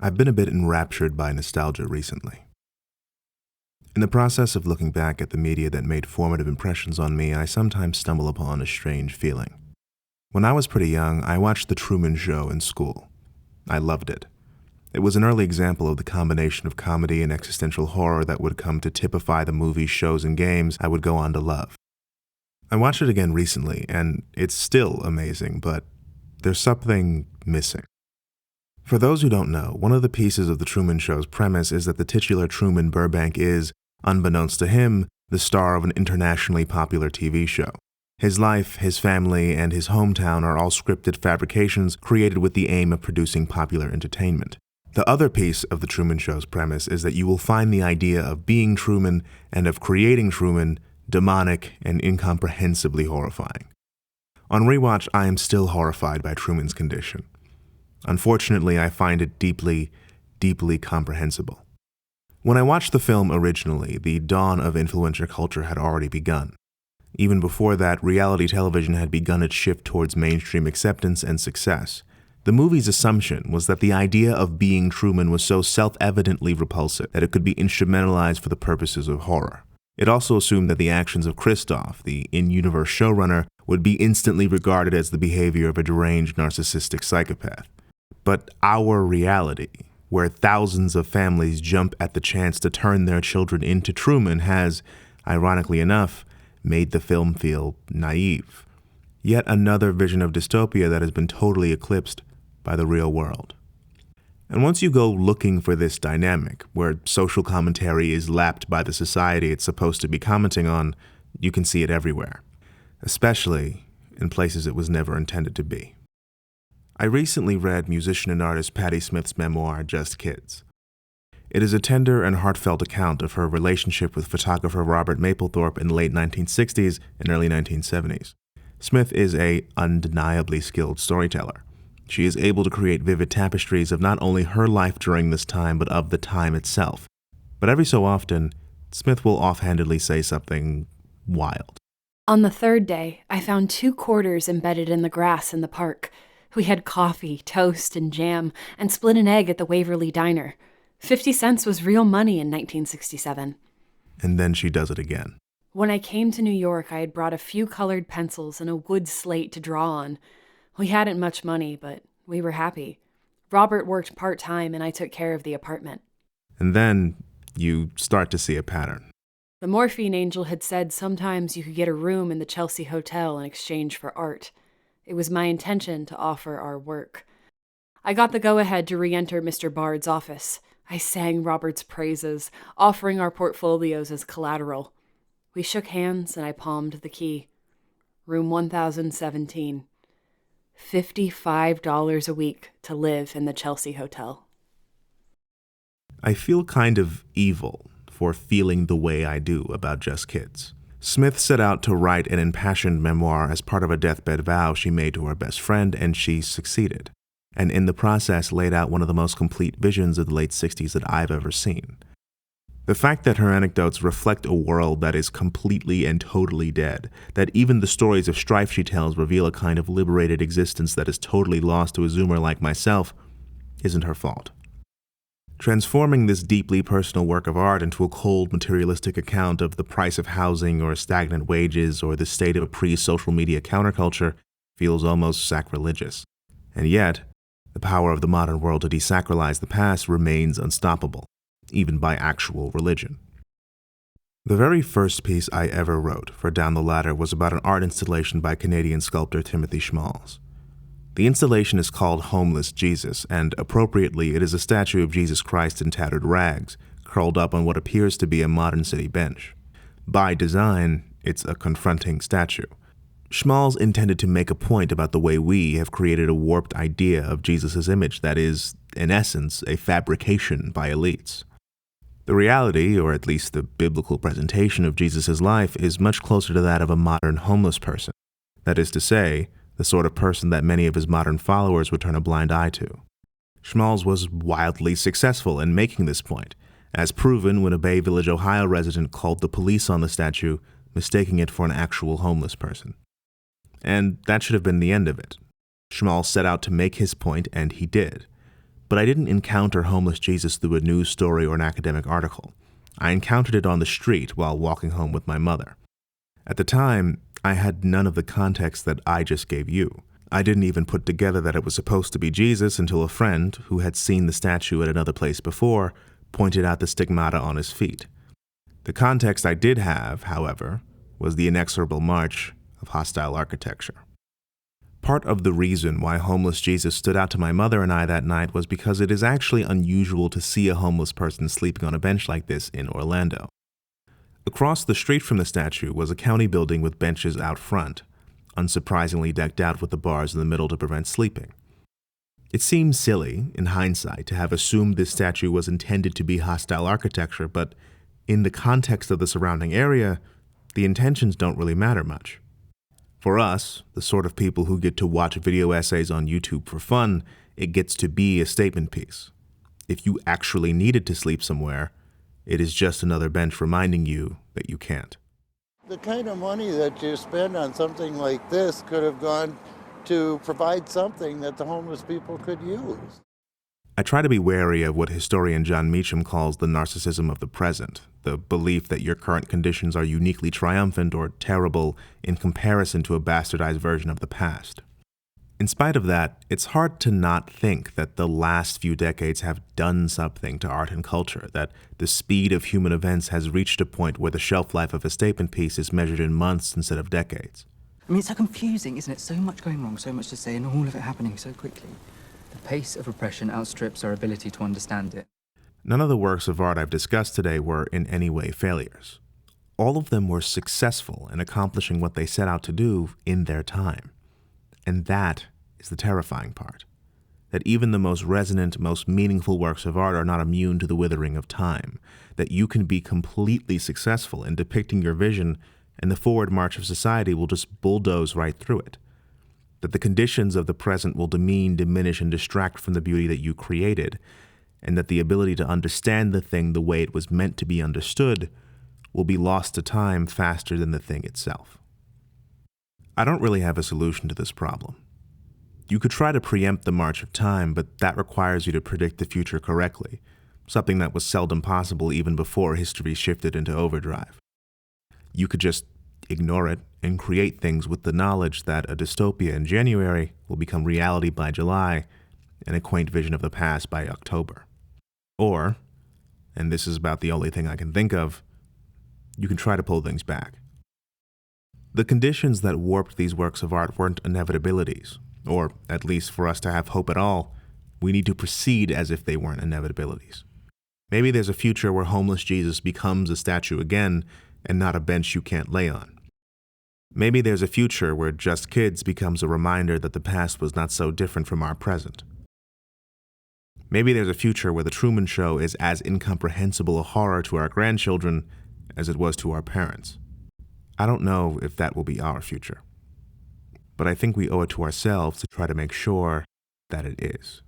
I've been a bit enraptured by nostalgia recently. In the process of looking back at the media that made formative impressions on me, I sometimes stumble upon a strange feeling. When I was pretty young, I watched The Truman Show in school. I loved it. It was an early example of the combination of comedy and existential horror that would come to typify the movies, shows, and games I would go on to love. I watched it again recently, and it's still amazing, but there's something missing. For those who don't know, one of the pieces of The Truman Show's premise is that the titular Truman Burbank is, unbeknownst to him, the star of an internationally popular TV show. His life, his family, and his hometown are all scripted fabrications created with the aim of producing popular entertainment. The other piece of The Truman Show's premise is that you will find the idea of being Truman and of creating Truman demonic and incomprehensibly horrifying. On rewatch, I am still horrified by Truman's condition. Unfortunately, I find it deeply, deeply comprehensible. When I watched the film originally, the dawn of influencer culture had already begun. Even before that, reality television had begun its shift towards mainstream acceptance and success. The movie's assumption was that the idea of being Truman was so self-evidently repulsive that it could be instrumentalized for the purposes of horror. It also assumed that the actions of Christof, the in-universe showrunner, would be instantly regarded as the behavior of a deranged narcissistic psychopath. But our reality, where thousands of families jump at the chance to turn their children into Truman, has, ironically enough, made the film feel naive. Yet another vision of dystopia that has been totally eclipsed by the real world. And once you go looking for this dynamic, where social commentary is lapped by the society it's supposed to be commenting on, you can see it everywhere, especially in places it was never intended to be. I recently read musician and artist Patti Smith's memoir, Just Kids. It is a tender and heartfelt account of her relationship with photographer Robert Mapplethorpe in the late 1960s and early 1970s. Smith is an undeniably skilled storyteller. She is able to create vivid tapestries of not only her life during this time, but of the time itself. But every so often, Smith will offhandedly say something wild. On the third day, I found 2 quarters embedded in the grass in the park. We had coffee, toast, and jam, and split an egg at the Waverly Diner. 50 cents was real money in 1967. And then she does it again. When I came to New York, I had brought a few colored pencils and a wood slate to draw on. We hadn't much money, but we were happy. Robert worked part-time and I took care of the apartment. And then you start to see a pattern. The morphine angel had said sometimes you could get a room in the Chelsea Hotel in exchange for art. It was my intention to offer our work. I got the go-ahead to re-enter Mr. Bard's office. I sang Robert's praises, offering our portfolios as collateral. We shook hands and I palmed the key. Room 1017. $55 a week to live in the Chelsea Hotel. I feel kind of evil for feeling the way I do about Just Kids. Smith set out to write an impassioned memoir as part of a deathbed vow she made to her best friend, and she succeeded, and in the process laid out one of the most complete visions of the late 60s that I've ever seen. The fact that her anecdotes reflect a world that is completely and totally dead, that even the stories of strife she tells reveal a kind of liberated existence that is totally lost to a Zoomer like myself, isn't her fault. Transforming this deeply personal work of art into a cold, materialistic account of the price of housing or stagnant wages or the state of a pre-social media counterculture feels almost sacrilegious. And yet, the power of the modern world to desacralize the past remains unstoppable, even by actual religion. The very first piece I ever wrote for Down the Ladder was about an art installation by Canadian sculptor Timothy Schmalz. The installation is called Homeless Jesus, and appropriately it is a statue of Jesus Christ in tattered rags, curled up on what appears to be a modern city bench. By design, it's a confronting statue. Schmalz intended to make a point about the way we have created a warped idea of Jesus' image that is, in essence, a fabrication by elites. The reality, or at least the biblical presentation of Jesus' life, is much closer to that of a modern homeless person. That is to say, the sort of person that many of his modern followers would turn a blind eye to. Schmalz was wildly successful in making this point, as proven when a Bay Village, Ohio resident called the police on the statue, mistaking it for an actual homeless person. And that should have been the end of it. Schmalz set out to make his point, and he did. But I didn't encounter homeless Jesus through a news story or an academic article. I encountered it on the street while walking home with my mother. At the time, I had none of the context that I just gave you. I didn't even put together that it was supposed to be Jesus until a friend, who had seen the statue at another place before, pointed out the stigmata on his feet. The context I did have, however, was the inexorable march of hostile architecture. Part of the reason why homeless Jesus stood out to my mother and I that night was because it is actually unusual to see a homeless person sleeping on a bench like this in Orlando. Across the street from the statue was a county building with benches out front, unsurprisingly decked out with the bars in the middle to prevent sleeping. It seems silly, in hindsight, to have assumed this statue was intended to be hostile architecture, but in the context of the surrounding area, the intentions don't really matter much. For us, the sort of people who get to watch video essays on YouTube for fun, it gets to be a statement piece. If you actually needed to sleep somewhere, it is just another bench reminding you that you can't. The kind of money that you spend on something like this could have gone to provide something that the homeless people could use. I try to be wary of what historian John Meacham calls the narcissism of the present, the belief that your current conditions are uniquely triumphant or terrible in comparison to a bastardized version of the past. In spite of that, it's hard to not think that the last few decades have done something to art and culture, that the speed of human events has reached a point where the shelf life of a statement piece is measured in months instead of decades. I mean, it's so confusing, isn't it? So much going wrong, so much to say, and all of it happening so quickly. The pace of repression outstrips our ability to understand it. None of the works of art I've discussed today were in any way failures. All of them were successful in accomplishing what they set out to do in their time. And that is the terrifying part. That even the most resonant, most meaningful works of art are not immune to the withering of time. That you can be completely successful in depicting your vision, and the forward march of society will just bulldoze right through it. That the conditions of the present will demean, diminish, and distract from the beauty that you created, and that the ability to understand the thing the way it was meant to be understood will be lost to time faster than the thing itself. I don't really have a solution to this problem. You could try to preempt the march of time, but that requires you to predict the future correctly, something that was seldom possible even before history shifted into overdrive. You could just ignore it and create things with the knowledge that a dystopia in January will become reality by July and a quaint vision of the past by October. Or, and this is about the only thing I can think of, you can try to pull things back. The conditions that warped these works of art weren't inevitabilities, or at least for us to have hope at all, we need to proceed as if they weren't inevitabilities. Maybe there's a future where homeless Jesus becomes a statue again and not a bench you can't lay on. Maybe there's a future where Just Kids becomes a reminder that the past was not so different from our present. Maybe there's a future where the Truman Show is as incomprehensible a horror to our grandchildren as it was to our parents. I don't know if that will be our future, but I think we owe it to ourselves to try to make sure that it is.